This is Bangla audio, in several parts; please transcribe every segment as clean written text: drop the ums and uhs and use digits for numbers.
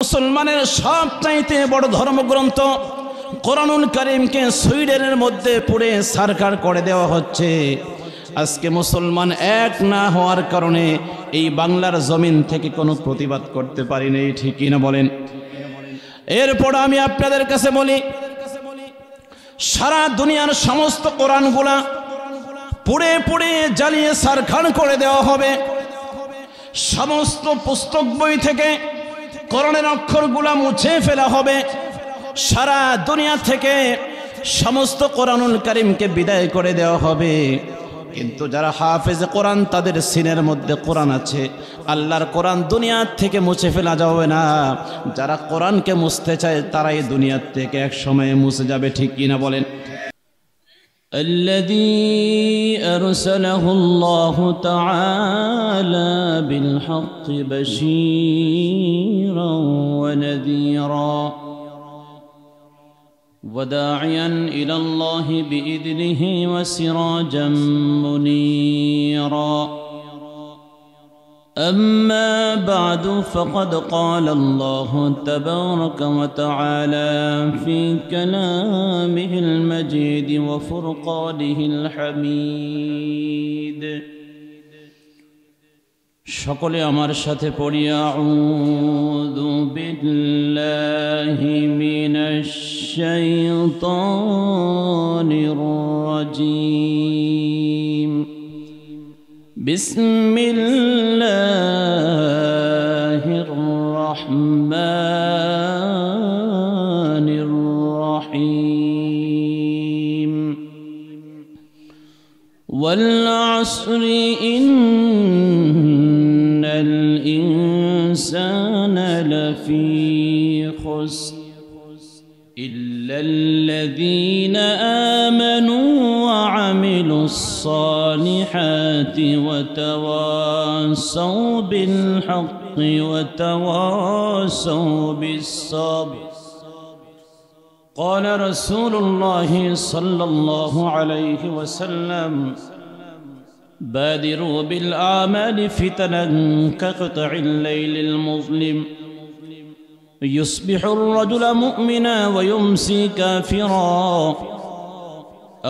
মুসলমানের সবচাইতে বড় ধর্মগ্রন্থ কোরআনুল কারীমকে সুইডেনের মধ্যে পুড়ে ছারখার করে দেওয়া হচ্ছে। আজকে মুসলমান এক না হওয়ার কারণে এই বাংলার জমিন থেকে কোনো প্রতিবাদ করতে পারি নাই, ঠিক কি না বলেন? এরপর আমি আপনাদের কাছে বলি, সারা দুনিয়ার সমস্ত কোরআনগুলা পুড়ে পুড়ে জ্বালিয়ে ছারখার করে দেওয়া হবে। সমস্ত পুস্তক বই থেকে কোরআনের অক্ষরগুলা মুছে ফেলা হবে। সারা দুনিয়া থেকে সমস্ত কোরআনুল কারীমকে বিদায় করে দেওয়া হবে। কিন্তু যারা হাফেজ কোরআন, তাদের সিনের মধ্যে কোরআন আছে। আল্লাহর কোরআন দুনিয়া থেকে মুছে ফেলা যাবে না। যারা কোরআনকে মুছতে চায় তারাই দুনিয়া থেকে এক সময়ে মুছে যাবে, ঠিক কি না বলেন? الذي أرسله الله تعالى بالحق بشيرا ونذيرا وداعيا إلى الله بإذنه وسراجا منيرا. أما بعد فقد قال الله تبارك وتعالى في كلامه المجيد وفرقانه الحميد. সকলে আমার সাথে পড়ি, আউযু বিল্লাহি মিনাশ শাইতানির রাজীম। بسم الله الرحمن الرحيم. والعصر إن الإنسان لفي خسر إلا الذين آمنوا وعملوا الصالحات وتواصوا بالحق وتواصوا بالصبر. قال رسول الله صلى الله عليه وسلم: بادروا بالأعمال فتنا كقطع الليل المظلم، يصبح الرجل مؤمنا ويمسي كافرا،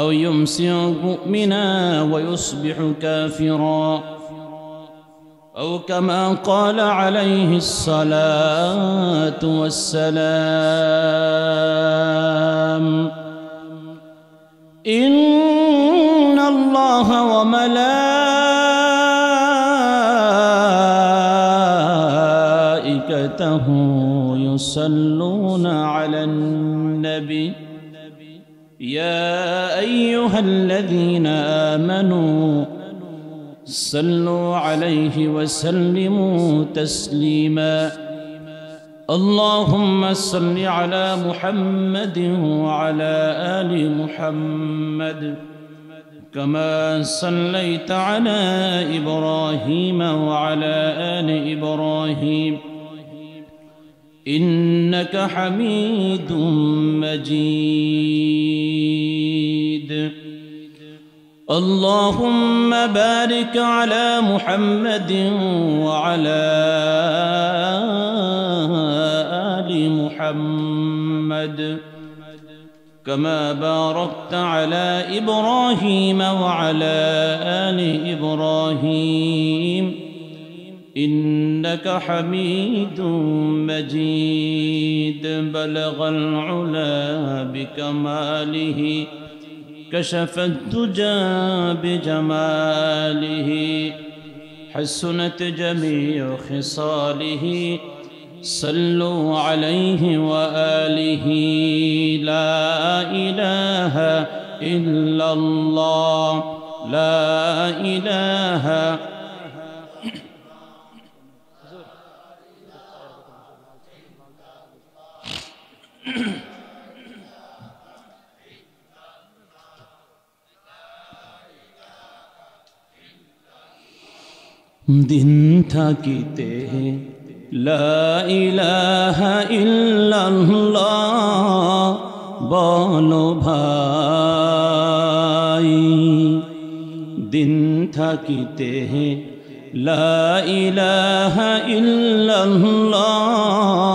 أو يمسي مؤمنا ويصبح كافرا، أو كما قال عليه الصلاة والسلام: إن الله وملائكته يصلون على النبي يا أيها الذين آمنوا صلوا عليه وسلموا تسليما. اللهم صل على محمد وعلى آل محمد كما صليت على إبراهيم وعلى آل إبراهيم إنك حميد مجيد. اللهم بارك على محمد وعلى آل محمد كما باركت على إبراهيم وعلى آل إبراهيم إنك حميد مجيد. بلغ العلا بكماله كشف الدجى بجماله حسنت جميع خصاله صلوا عليه وآله. لا إله إلا الله لا إله দিন থাকিতে লা ইলাহা ইল্লাল্লাহ বলো ভাই, দিন থাকিতে লা ইলাহা ইল্লাল্লাহ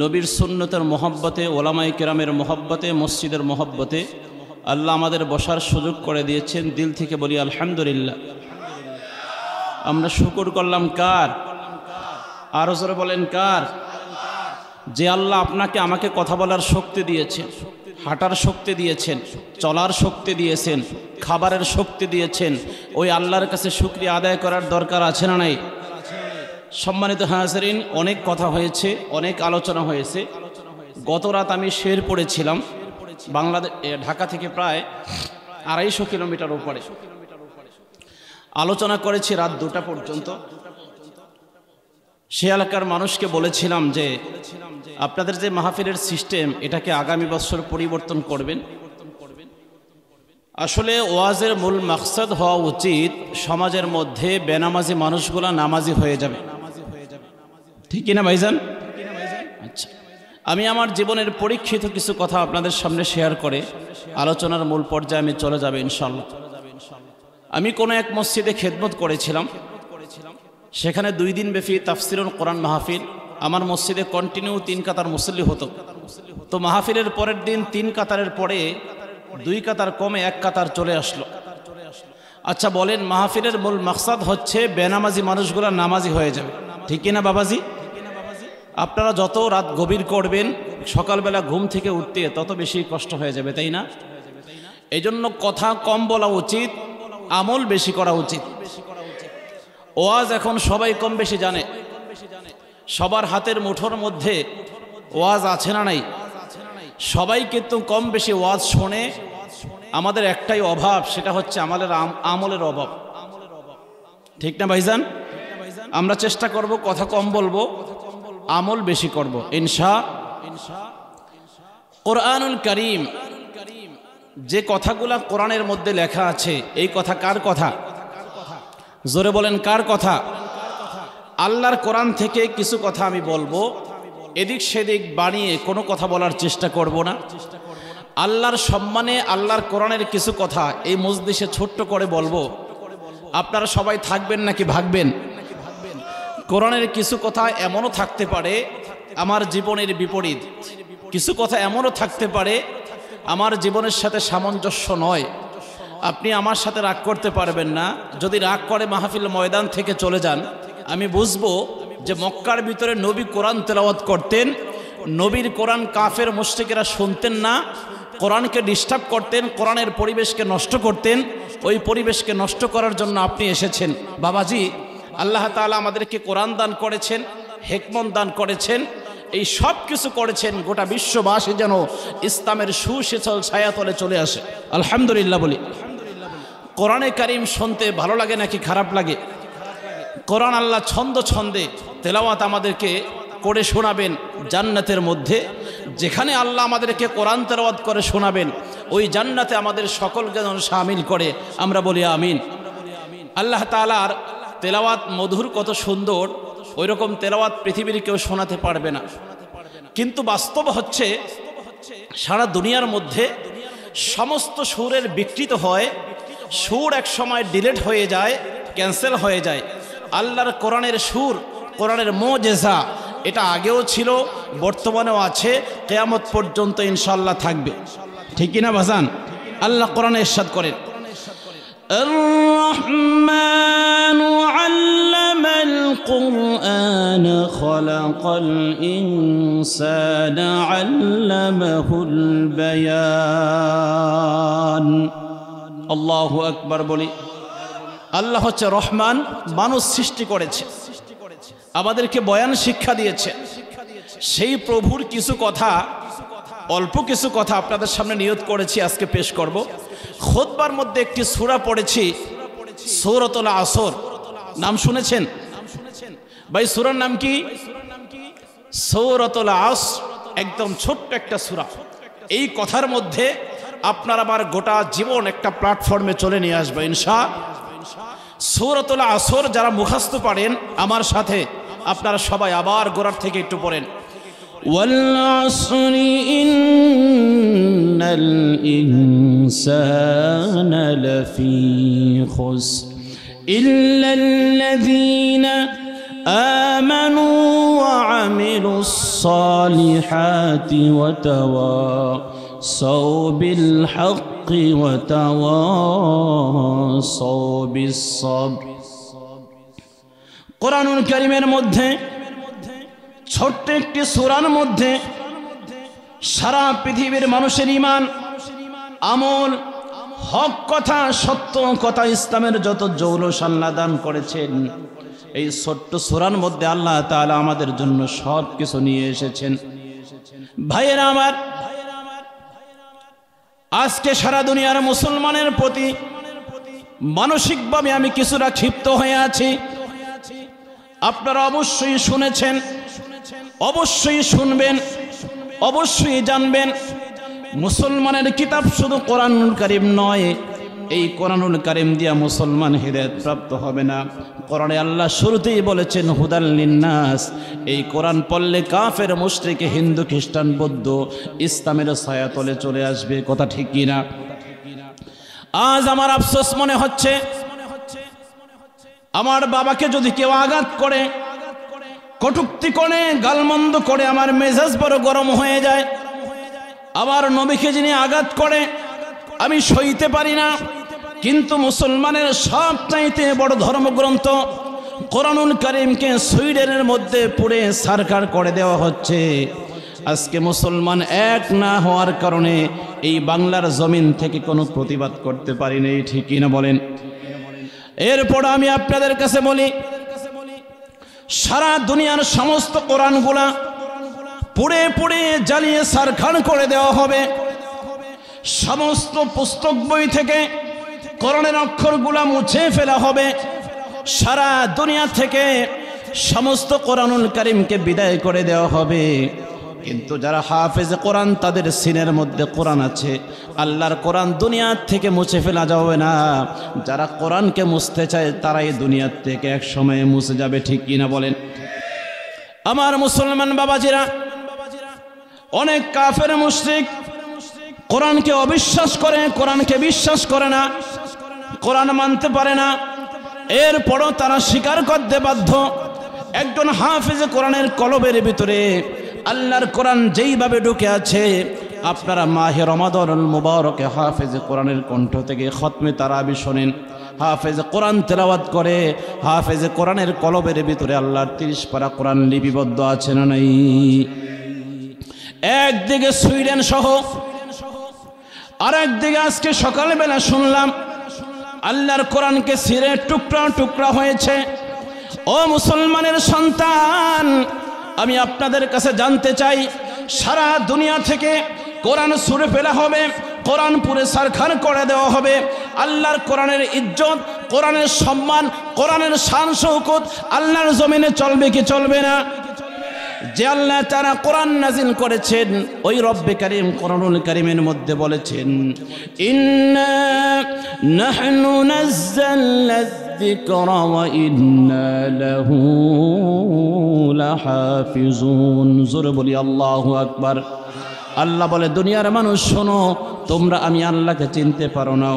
নবীর সুন্নতের মহব্বতে, ওলামায়ে কেরামের মহব্বতে, মসজিদের মহব্বতে আল্লাহ আমাদের বসার সুযোগ করে দিয়েছেন। দিল থেকে বলি আলহামদুলিল্লাহ। আমরা শুকর করলাম কার? আরো জোরে বলেন কার? যে আল্লাহ আপনাকে আমাকে কথা বলার শক্তি দিয়েছেন, হাঁটার শক্তি দিয়েছেন, চলার শক্তি দিয়েছেন, খাবারের শক্তি দিয়েছেন। ওই আল্লাহর কাছে শুকরিয়া আদায় করার দরকার আছে না নাই? সম্মানিত হাজিরিন, অনেক কথা হয়েছে, অনেক আলোচনা হয়েছে। গত রাত আমি শের পড়েছিলাম বাংলাদেশ, ঢাকা থেকে প্রায় 250 কিলোমিটার উপরে আলোচনা করেছি রাত 2টা পর্যন্ত। সে এলাকার মানুষকে বলেছিলাম যে আপনাদের যে মাহফিলের সিস্টেম, এটাকে আগামী বছর পরিবর্তন করবেন। আসলে ওয়াজের মূল মাকসাদ হওয়া উচিত সমাজের মধ্যে বেনামাজি মানুষগুলা নামাজি হয়ে যাবে, ঠিক কিনা ভাইজান? আচ্ছা, আমি আমার জীবনের পরীক্ষিত কিছু কথা আপনাদের সামনে শেয়ার করে আলোচনার মূল পর্যায়ে আমি চলে যাবে ইনশাআল্লাহ। আমি কোনো এক মসজিদে খেদমত করেছিলাম, সেখানে 2 দিন ব্যাপী তাফসিরুল কোরআন মাহফিল। আমার মসজিদে কন্টিনিউ 3 কাতার মুসল্লি হতো। তো মাহফিলের পরের দিন 3 কাতারের পরে 2 কাতার কমে 1 কাতার চলে আসলো। আচ্ছা বলেন, মাহফিলের মূল মাকসাদ হচ্ছে বেনামাজি মানুষগুলা নামাজি হয়ে যাবে, ঠিক কিনা বাবাজি? আপনারা যত রাত গভীর করবেন, সকালবেলা ঘুম থেকে উঠতে তত বেশি কষ্ট হয়ে যাবে, তাই না? এই জন্য কথা কম বলা উচিত, আমল বেশি করা উচিত। ওয়াজ এখন সবাই কম বেশি জানে, সবার হাতের মুঠোর মধ্যে ওয়াজ আছে না নাই? সবাই কিন্তু কম বেশি ওয়াজ শোনে। আমাদের একটাই অভাব, সেটা হচ্ছে আমাদের আমলের অভাব, ঠিক না ভাইজান? আমরা চেষ্টা করব কথা কম বলবো, আমল বেশি করব ইনশাআল্লাহ। কোরআনুল কারীম, যে কথাগুলা কোরআনের মধ্যে লেখা আছে, এই কথা কার কথা? জোরে বলেন কার কথা? আল্লাহর কোরআন থেকে কিছু কথা আমি বলবো, এদিক সেদিক বানিয়ে কোনো কথা বলার চেষ্টা করব না। আল্লাহর সম্মানে আল্লাহর কোরআনের কিছু কথা এই মজলিসে ছোট্ট করে বলবো। আপনারা সবাই থাকবেন নাকি ভাগবেন? কোরআনের কিছু কথা এমনও থাকতে পারে আমার জীবনের বিপরীত, কিছু কথা এমনও থাকতে পারে আমার জীবনের সাথে সামঞ্জস্য নয়। আপনি আমার সাথে রাগ করতে পারবেন না। যদি রাগ করে মাহফিল ময়দান থেকে চলে যান, আমি বুঝবো যে মক্কার ভিতরে নবী কোরআন তেলাওয়াত করতেন, নবীর কোরআন কাফের মুশরিকেরা শুনতেন না, কোরআনকে ডিস্টার্ব করতেন, কোরআনের পরিবেশকে নষ্ট করতেন। ওই পরিবেশকে নষ্ট করার জন্য আপনি এসেছেন। বাবাজি, আল্লাহ তাআলা আমাদেরকে কোরআন দান করেছেন, হিকমত দান করেছেন, এই সব কিছু করেছেন গোটা বিশ্ববাসী যেন ইসলামের সুশীতল ছায়াতলে চলে আসে। আলহামদুলিল্লাহ বলি। কোরআনে কারীম শুনতে ভালো লাগে নাকি খারাপ লাগে? কোরআন আল্লাহ ছন্দ ছন্দে তেলাওয়াত আমাদেরকে করে শোনাবেন জান্নাতের মধ্যে। যেখানে আল্লাহ আমাদেরকে কোরআন তেলাওয়াত করে শোনাবেন, ওই জান্নাতে আমাদের সকলকে যেন শামিল করে, আমরা বলি আমিন। আল্লাহ তাআলার তেলাওয়াত মধুর, কত সুন্দর, ওই রকম তেলাওয়াত পৃথিবীর কেউ শোনাতে পারবে না। কিন্তু বাস্তব হচ্ছে সারা দুনিয়ার মধ্যে সমস্ত সুরের বিকৃত হয়, সুর এক সময় ডিলিট হয়ে যায়, ক্যান্সেল হয়ে যায়। আল্লাহর কোরআনের সুর, কোরআনের মুজিজা, এটা আগেও ছিল, বর্তমানেও আছে, কিয়ামত পর্যন্ত ইনশাআল্লাহ থাকবে, ঠিক কিনা ভাজান? আল্লাহ কোরআনে ইরশাদ করেন, الرحمن علم القرآن خلق الإنسان علمه البيان। আল্লাহু আকবার বলি। আল্লাহ হচ্ছে রহমান, মানুষ সৃষ্টি করেছে, আমাদেরকে বয়ান শিক্ষা দিয়েছে। সেই প্রভুর কিছু কথা, অল্প কিছু কথা আপনাদের সামনে নিয়ত করেছি আজকে পেশ করব। খুতবার মধ্যে একটি সূরা পড়েছি, সূরাতুল আসর। নাম শুনেছেন ভাই? সূরার নাম কি? সূরাতুল আসর। একদম ছোট্ট একটা সূরা। এই কথার মধ্যে আপনার আমার গোটা জীবন একটা প্ল্যাটফর্মে চলে নিয়ে আসবে ইনশাআল্লাহ। সূরাতুল আসর যারা মুখস্থ পারেন আমার সাথে, আপনারা সবাই আবার গোড়ার থেকে একটু পড়েন। والعصر إن الإنسان لفي خسر إلا الذين আমানু ওয়া আমিলুস সালিহাতি ওয়া তাওয়াসাউ বিল হাক্কি ওয়া তাওয়াসাউ বিস সাবর। কোরআনুল কারীমের মধ্যে ছোট্ট একটি সূরার মধ্যে সারা পৃথিবীর মানুষের ঈমান, আমল, হক কথা, সত্য কথা, ইসলামের যত জৌলুসাল্লাহ দান করেছেন, এই ছোট্ট সূরার মধ্যে আল্লাহ তাআলা আমাদের জন্য সব কিছু নিয়ে এসেছেন। ভাইয়েরা আমার, আজকে সারা দুনিয়ার মুসলমানের প্রতি মানসিকভাবে আমি কিছুটা ক্ষিপ্ত হয়ে আছি। আপনারা অবশ্যই শুনেছেন, অবশ্যই শুনবেন, অবশ্যই জানবেন, মুসলমানের কিতাব শুধু কোরআনুল কারীম নয়। এই কোরআনুল কারীম দিয়া মুসলমান হিদায়াত প্রাপ্ত হবে না। কোরআনে আল্লাহ শুরুতেই বলেছেন হুদাল লিন্নাস। এই কোরআন পড়লে কাফের, মুশরিক, হিন্দু, খ্রিস্টান, বৌদ্ধ ইসলামের ছায়াতলে চলে আসবে। কথা ঠিক কি না? আজ আমার আফসোস মনে হচ্ছে, আমার বাবাকে যদি কেউ আঘাত করে, কটূক্তি করে, গালমন্দ করে, আমার মেজাজ বড় গরম হয়ে যায়। আমার নবীকে যিনি আঘাত করে আমি সইতে পারি না। কিন্তু মুসলমানের সবচাইতে বড় ধর্মগ্রন্থ কোরআনুল কারীমকে সুইডেনের মধ্যে পুড়ে ছারখার করে দেওয়া হচ্ছে। আজকে মুসলমান এক না হওয়ার কারণে এই বাংলার জমিন থেকে কোনো প্রতিবাদ করতে পারি না। ঠিক কিনা বলেন? এরপর আমি আপনাদের কাছে বলি, সারা দুনিয়ার সমস্ত কোরআনগুলা পুড়ে পুড়ে জ্বালিয়ে ছারখার করে দেওয়া হবে। সমস্ত পুস্তক বই থেকে কোরআনের অক্ষরগুলা মুছে ফেলা হবে। সারা দুনিয়া থেকে সমস্ত কোরআনুল কারীমকে বিদায় করে দেওয়া হবে। কিন্তু যারা হাফেজে কোরআন, তাদের সিনের মধ্যে কোরআন আছে। আল্লাহর কোরআন দুনিয়ার থেকে মুছে ফেলা যাবে না। যারা কোরআনকে মুছতে চায় তারাই দুনিয়ার থেকে এক সময়ে মুছে যাবে। ঠিক কিনা বলেন? আমার মুসলমান বাবাজিরা, অনেক কাফের, মুশরিক কোরআনকে অবিশ্বাস করে, কোরআনকে বিশ্বাস করে না, কোরআন মানতে পারে না। এরপরও তারা স্বীকার করতে বাধ্য, একজন হাফেজে কোরআনের কলবের ভিতরে আল্লাহর কোরআন যেইভাবে ঢুকে আছে। আপনারা মাহে রমাদানুল মুবারকে হাফেজে কোরআনের কণ্ঠ থেকে খতমে তারাবি শোনেন, হাফেজে কোরআন তেলাওয়াত করে। হাফেজে কোরআনের কলবের ভিতরে আল্লাহর 30 পারা কোরআন লিপিবদ্ধ আছে না নাই? একদিকে সুইডেন সহ, আর একদিকে আজকে সকালবেলা শুনলাম আল্লাহর কোরআনকে ছিঁড়ে টুকরা টুকরা হয়েছে। ও মুসলমানের সন্তান, আমি আপনাদের কাছে জানতে চাই, সারা দুনিয়া থেকে কোরআন ছুঁড়ে ফেলা হবে, কোরআন পুরে ছারখার করে দেওয়া হবে। আল্লাহর কোরআনের ইজ্জত, কোরআনের সম্মান, কোরআনের শান শৌকত আল্লাহর জমিনে চলবে কি চলবে না? যে আল্লাহ তাআলা কোরআন নাজিল করেছেন, ওই রব্বে কারীম কোরআনুল কারীমের মধ্যে বলেছেন, ইন্না নাহনু নাযালনা যিকরা ওয়া ইন্না লাহু লাহাফিজুন। জোরে বলি আল্লাহু আকবার। আল্লাহ বলে, দুনিয়ার মানুষ শোনো, তোমরা আমি আল্লাহকে চিনতে পারো না।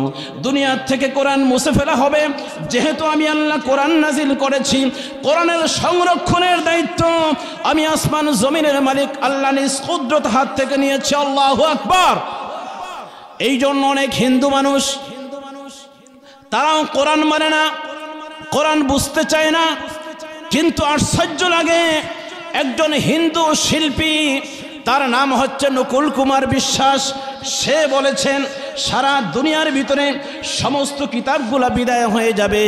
দুনিয়ার থেকে কোরআন মুছে ফেলা হবে। যেহেতু আমি আল্লাহ কোরআন নাজিল করেছি, কোরআনের সংরক্ষণের দায়িত্ব আমি আসমান জমিনের মালিক আল্লাহ নিজ কুদরত হাত থেকে নিয়েছি। আল্লাহু আকবার। এই জন্য অনেক হিন্দু মানুষ, তারাও কোরআন মানে না, কোরআন বুঝতে চায় না। কিন্তু আশ্চর্য লাগে, একজন হিন্দু শিল্পী, তার নাম হচ্ছে নকুল কুমার বিশ্বাস, সে বলেছেন সারা দুনিয়ার ভিতরে সমস্ত কিতাবগুলা বিদায় হয়ে যাবে,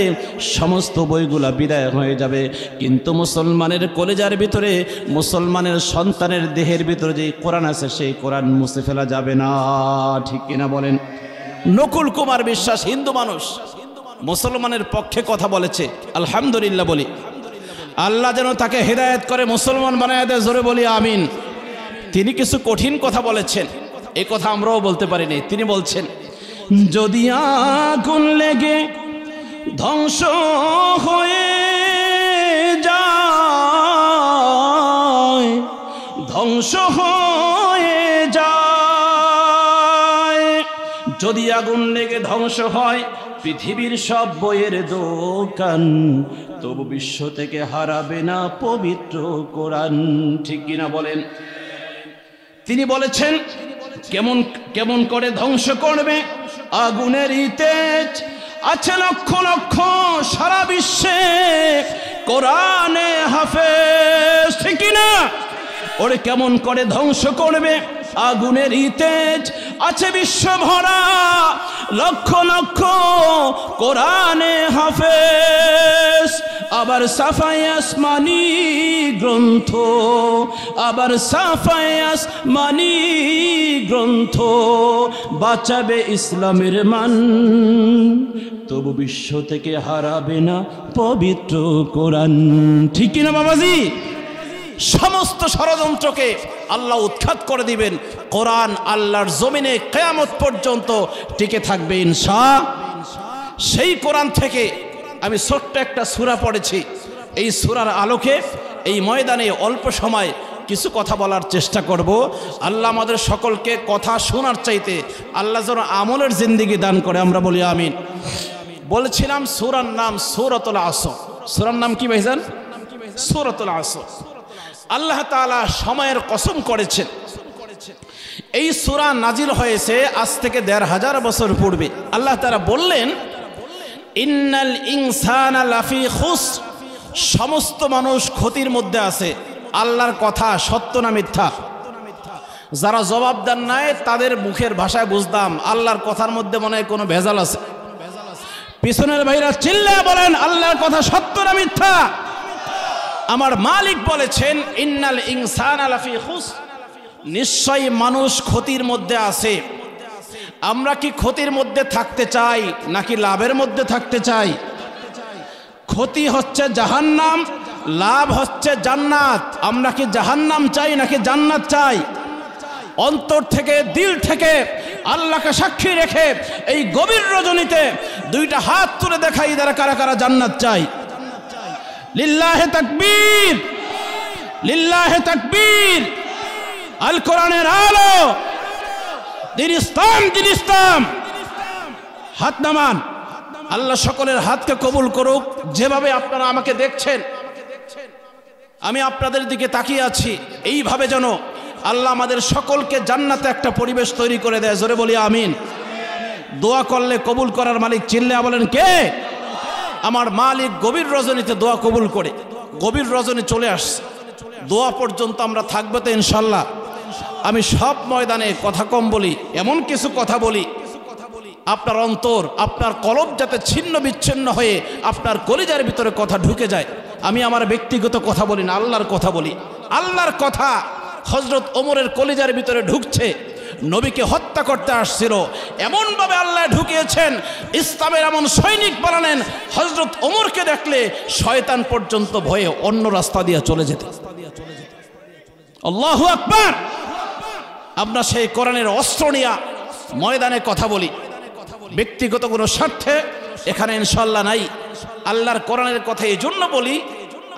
সমস্ত বইগুলা বিদায় হয়ে যাবে, কিন্তু মুসলমানের কলেজার ভিতরে, মুসলমানের সন্তানের দেহের ভিতরে যে কোরআন আছে, সেই কোরআন মুছে ফেলা যাবে না। ঠিক কিনা বলেন? নকুল কুমার বিশ্বাস হিন্দু মানুষ, মুসলমানের পক্ষে কথা বলেছে। আলহামদুলিল্লাহ বলি। আল্লাহ যেন তাকে হেদায়েত করে, মুসলমান বানায় দেয়। জোরে বলি আমিন। তিনি কিছু কঠিন কথা বলেছেন, এই কথা আমরাও বলতে পারিনি। তিনি বলছেন, যদি আগুন লেগে ধ্বংস হয়ে যায়, ধ্বংস হয়ে যায়, যদি আগুন লেগে ধ্বংস হয় পৃথিবীর সব বইয়ের দোকান, তবু বিশ্ব থেকে হারাবে না পবিত্র কোরআন। ঠিক কিনা বলেন? তিনি বলেছেন কেমন কেমন করে ধ্বংস করবে? আগুনের তেজ আছে লক্ষ লক্ষ সারা বিশ্বে কোরআনে হাফেজ। ঠিক কিনা? ওরে কেমন করে ধ্বংস করবে? আগুনের তেজ আছে বিশ্ব ভরা লক্ষ লক্ষ কোরআনে হাফেজ। আবার সাফায়ে আসমানি গ্রন্থ, আবার সাফায়ে আসমানি গ্রন্থ বাঁচাবে ইসলামের মান, তবু বিশ্ব থেকে হারাবে না পবিত্র কোরআন। ঠিক কিনা বাবাজি? সমস্ত ষড়যন্ত্রকে আল্লাহ উৎখাত করে দিবেন। কোরআন আল্লাহর জমিনে কিয়ামত পর্যন্ত টিকে থাকবে ইনশাআল্লাহ। সেই কোরআন থেকে আমি ছোট্ট একটা সূরা পড়েছি। এই সূরার আলোকে এই ময়দানে অল্প সময় কিছু কথা বলার চেষ্টা করব। আল্লাহ আমাদের সকলকে কথা শোনার চাইতে আল্লাহ যেন আমলের জিন্দেগি দান করে, আমরা বলি আমিন। বলেছিলাম সূরার নাম সূরাতুল আসর। সূরার নাম কি ভাইজান? সূরাতুল আসর। আল্লাহ তাআলা সময়ের কসম করেছেন। এই সূরা নাজিল হয়েছে আজ থেকে ১৫০০ বছর পূর্বে। আল্লাহ তাআলা বললেন ইন্নাল ইনসানা লাফি খুসর, সমস্ত মানুষ ক্ষতির মধ্যে আছে। আল্লাহর কথা সত্য না মিথ্যা? যারা জবাব দেন নাই তাদের মুখের ভাষায় বুঝতাম আল্লাহর কথার মধ্যে মনে হয় কোনো ভেজাল আছে। পিছনের ভাইরা চিল্লায় বলেন আল্লাহর কথা সত্য না মিথ্যা? আমার মালিক বলেছেন ইন্নাল ইনসানা লাফি খুসর, নিশ্চয়ই মানুষ ক্ষতির মধ্যে আছে। আমরা কি ক্ষতির মধ্যে থাকতে চাই নাকি লাভের মধ্যে থাকতে চাই? ক্ষতি হচ্ছে জাহান্নাম, লাভ হচ্ছে জান্নাত। আমরা কি জাহান্নাম চাই নাকি জান্নাত চাই? অন্তর থেকে দিল থেকে আল্লাহকে সাক্ষী রেখে এই গভীর রজনীতে দুইটা হাত তুলে দেখাই যারা কারা কারা জান্নাত চাই। লিল্লাহে তাকবীর, লিল্লাহে তাকবীর। আল কোরআনের আলো, দিন ইসলাম, দিন ইসলাম। হাত নামান। আল্লাহ সকলের হাতকে কবুল করুক। যেভাবে আপনারা আমাকে দেখছেন, আমি আপনাদের দিকে তাকিয়ে আছি, এইভাবে যেন আল্লাহ আমাদের সকলকে জান্নাতে একটা পরিবেশ তৈরি করে দেয়। জোরে বলি আমিন। দোয়া করলে কবুল করার মালিক চিল্লা বলেন কে? আমার মালিক গভীর রজনীতে দোয়া কবুল করে। গভীর রজনী চলে আসছে, দোয়া পর্যন্ত আমরা থাকবো তো ইনশাল্লাহ। আমি সব ময়দানে কথা কম বলি, এমন কিছু কথা বলি আপনার অন্তর, আপনার কলব যাতে ছিন্ন বিচ্ছিন্ন হয়ে আপনার কলিজার ভিতরে কথা ঢুকে যায়। আমি আমার ব্যক্তিগত কথা বলি না, আল্লাহর কথা বলি। আল্লাহর কথা হযরত ওমরের কলিজার ভিতরে ঢুকছে। নবীকে হত্যা করতে আসছিল, এমনভাবে আল্লাহ ঢুকিয়েছেন, ইসলামের এমন সৈনিক বানালেন হযরত ওমরকে দেখলে শয়তান পর্যন্ত ভয়ে অন্য রাস্তা দিয়ে চলে যেত। আল্লাহু আকবার। আমরা সেই কোরআনের অস্ত্র নিয়ে ময়দানে কথা বলি, ব্যক্তিগত কোনো স্বার্থে এখানে ইনশাল্লাহ নাই। আল্লাহর কোরআনের কথা এই জন্য বলি,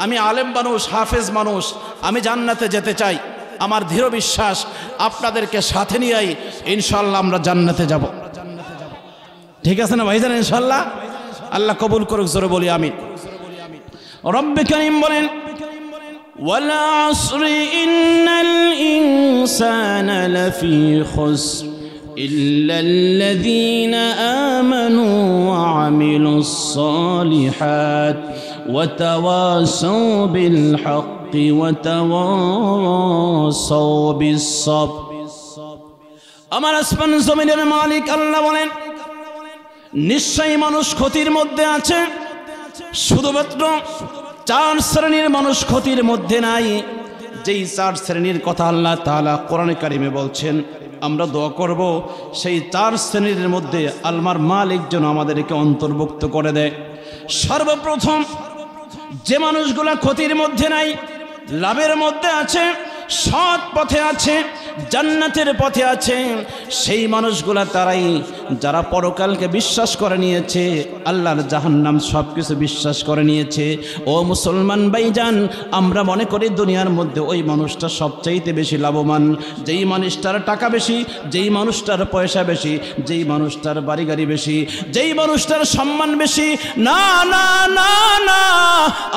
আমি আলেম মানুষ, হাফেজ মানুষ, আমি জান্নাতে যেতে চাই। আমার দৃঢ় বিশ্বাস আপনাদেরকে সাথে নিয়েই ইনশাল্লাহ আমরা জান্নাতে যাব। ঠিক আছে না ভাইজান? ইনশাল্লাহ আল্লাহ কবুল করুক। জোরে বলি আমিন। রব্বে কারীম বলেন ওয়াল আসরি ইন্নাল ইনসানা লাফি খুসর ইল্লাল্লাযীনা আমানু ওয়া আমিলুস সালিহাত ওয়া তাওয়াসাউ বিল হাক্কি ওয়া তাওয়াসাউ বিস সাবর। আমার আসমান জমিনের মালিক আল্লাহ বলেন নিশ্চয়ই মানুষ ক্ষতির মধ্যে আছে। শুধুমাত্র 4 শ্রেণীর মানুষ ক্ষতির মধ্যে নাই। যেই 4 শ্রেণীর কথা আল্লাহ তাআলা কোরআনে কারিমে বলছেন, আমরা দোয়া করব সেই 4 শ্রেণীর মধ্যে আল্লাহর মালিক যেন আমাদেরকে অন্তর্ভুক্ত করে দেয়। সর্বপ্রথম যে মানুষগুলা ক্ষতির মধ্যে নাই, লাভের মধ্যে আছে, সৎ পথে আছে, জান্নাতের পথে আছে, সেই মানুষগুলা তারাই যারা পরকালকে বিশ্বাস করে নিয়েছে, আল্লাহর জাহান্নাম সব কিছু বিশ্বাস করে নিয়েছে। ও মুসলমান ভাইজান, আমরা মনে করি দুনিয়ার মধ্যে ওই মানুষটা সবচাইতে বেশি লাভবান, যেই মানুষটার টাকা বেশি, যেই মানুষটার পয়সা বেশি, যেই মানুষটার বাড়ি গাড়ি বেশি, যেই মানুষটার সম্মান বেশি। না না না না,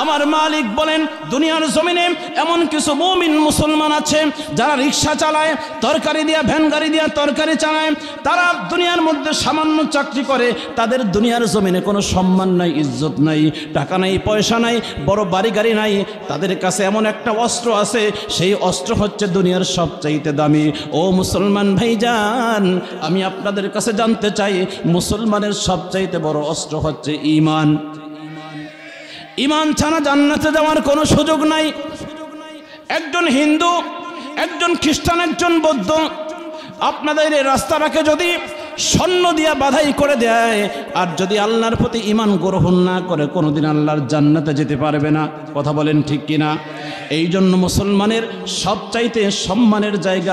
আমার মালিক বলেন দুনিয়ার জমিনে এমন কিছু মুমিন মুসলমান আছে যারা রিক্সা চালায়, তরকারি দিয়া, ভ্যান গাড়ি দিয়া তরকারি চালায়, তারা দুনিয়ার মধ্যে সামান্য চাকরি করে, তাদের দুনিয়ার জমিনে কোনো সম্মান নাই, ইজ্জত নাই, টাকা নাই, পয়সা নাই, বড় বাড়ি গাড়ি নাই। তাদের কাছে এমন একটা অস্ত্র আছে, সেই অস্ত্র হচ্ছে দুনিয়ার সবচাইতে দামি। ও মুসলমান ভাইজান, আমি আপনাদের কাছে জানতে চাই, মুসলমানের সবচাইতে বড় অস্ত্র হচ্ছে ঈমান। ঈমান ছাড়া জান্নাতে যাওয়ার কোনো সুযোগ নাই। একজন হিন্দু, একজন খ্রিস্টান, একজন বৌদ্ধ আপনাদের এই রাস্তাটাকে যদি স্বর্ণ দিয়া বাধাই করে দেয়, আর যদি আল্লাহর প্রতি ঈমান গ্রহণ না করে, কোনোদিন আল্লাহর জান্নাতে যেতে পারবে না। কথা বলেন ঠিক কিনা? এই জন্য মুসলমানের সবচাইতে সম্মানের জায়গা